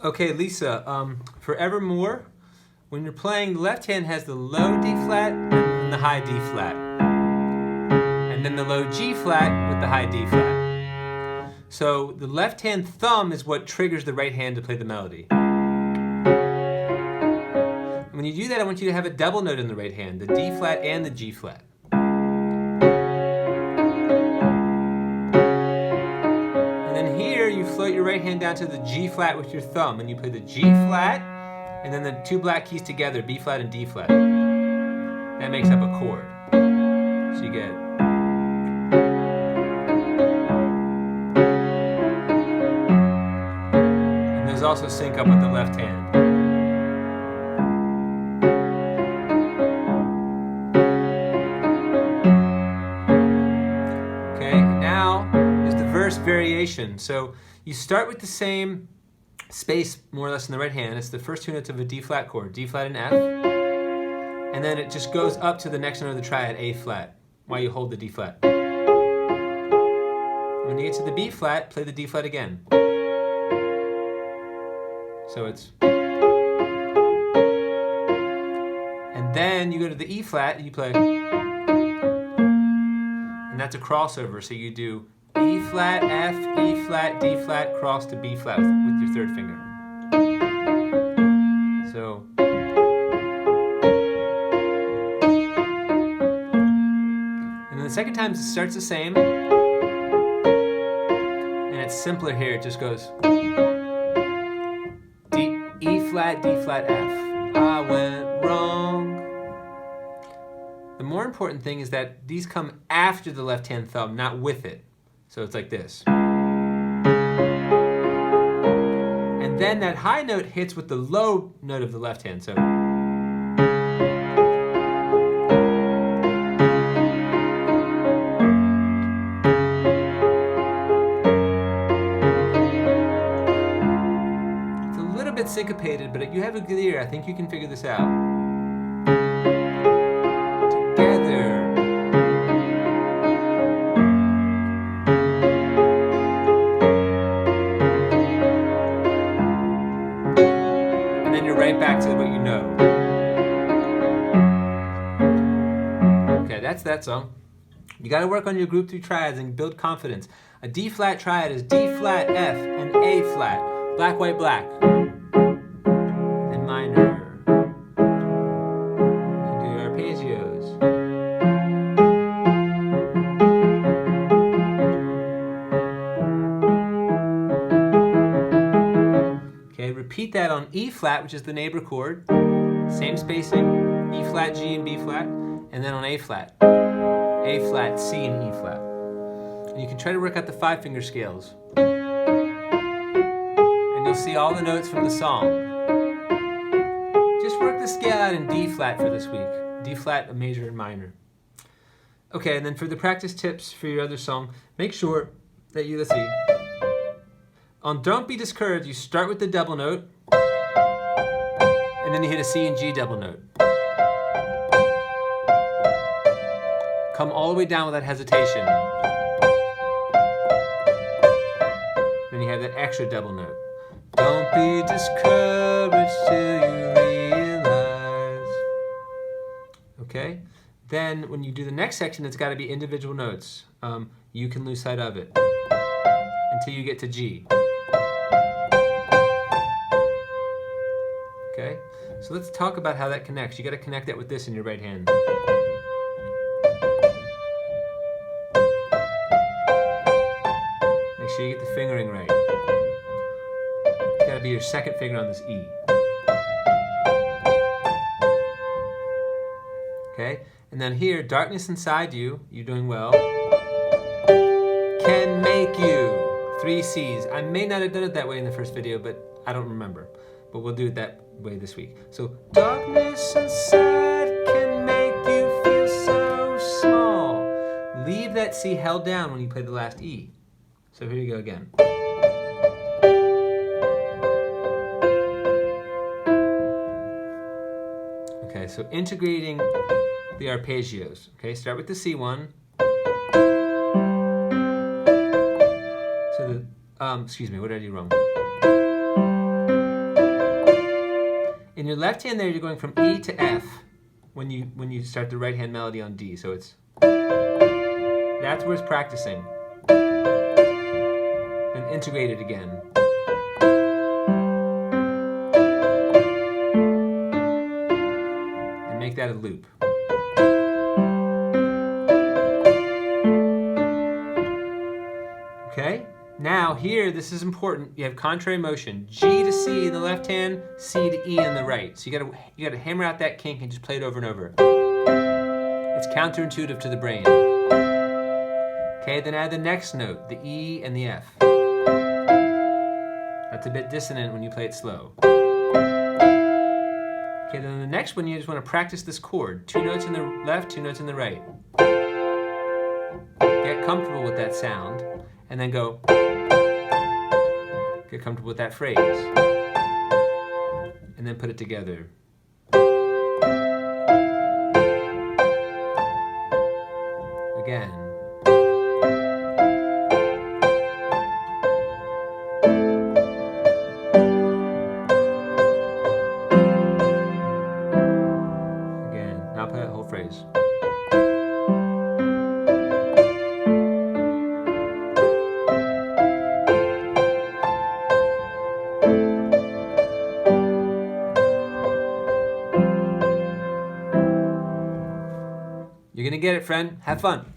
Okay, Lisa, for Evermore, when you're playing, the left hand has the low D flat and the high D flat. And then the low G flat with the high D flat. So the left hand thumb is what triggers the right hand to play the melody. And when you do that, I want you to have a double note in the right hand, the D flat and the G flat. And then here, you float your right hand down to the G flat with your thumb, and you play the G flat, and then the two black keys together, B flat and D flat. That makes up a chord. So you get... And those also sync up with the left hand. Okay, now is the verse variation. So you start with the same space more or less in the right hand. It's the first two notes of a D flat chord, D flat and F. And then it just goes up to the next note of the triad, A flat, while you hold the D flat. When you get to the B flat, play the D flat again. So it's... And then you go to the E flat and you play... And that's a crossover, so you do E flat, F, E flat, D flat, cross to B flat with your third finger. So... And then the second time it starts the same. And it's simpler here, it just goes... E flat, D flat, F. I went wrong. The more important thing is that these come after the left hand thumb, not with it. So it's like this. And then that high note hits with the low note of the left hand. So it's a little bit syncopated, but you have a good ear. I think you can figure this out. Together. Right back to what you know. Okay, that's that song. You got to work on your group 3 triads and build confidence. A D flat triad is D flat, F, and A flat. Black, white, black. And minor. You do your arpeggios. Repeat that on E flat, which is the neighbor chord. Same spacing, E flat, G, and B flat. And then on A flat, C, and E flat. And you can try to work out the 5-finger scales. And you'll see all the notes from the song. Just work the scale out in D flat for this week. D flat, a major and minor. Okay, and then for the practice tips for your other song, make sure that you, let's see. On Don't Be Discouraged, you start with the double note, and then you hit a C and G double note. Come all the way down without hesitation. Then you have that extra double note. Don't be discouraged till you realize. Okay? Then when you do the next section, it's got to be individual notes. You can lose sight of it until you get to G. Okay, so let's talk about how that connects. You got to connect that with this in your right hand. Make sure you get the fingering right. It's got to be your second finger on this E. Okay, and then here, darkness inside you, you're doing well, can make you. 3 C's. I may not have done it that way in the first video, but I don't remember. But we'll do it that way this week. So, darkness inside can make you feel so small. Leave that C held down when you play the last E. So here you go again. Okay, so integrating the arpeggios. Okay, start with the C1. So the, excuse me, what did I do wrong? In your left hand there, you're going from E to F when you start the right hand melody on D. So it's, that's where it's practicing. And integrate it again. And make that a loop. Okay? Now here, this is important. You have contrary motion. G to C in the left hand, C to E in the right. So you gotta hammer out that kink and just play it over and over. It's counterintuitive to the brain. Okay, then add the next note, the E and the F. That's a bit dissonant when you play it slow. Okay, then the next one, you just want to practice this chord. 2 notes in the left, 2 notes in the right. Get comfortable with that sound, and then go. Get comfortable with that phrase. And then put it together. Again. Now play that whole phrase. You're gonna get it, friend. Have fun.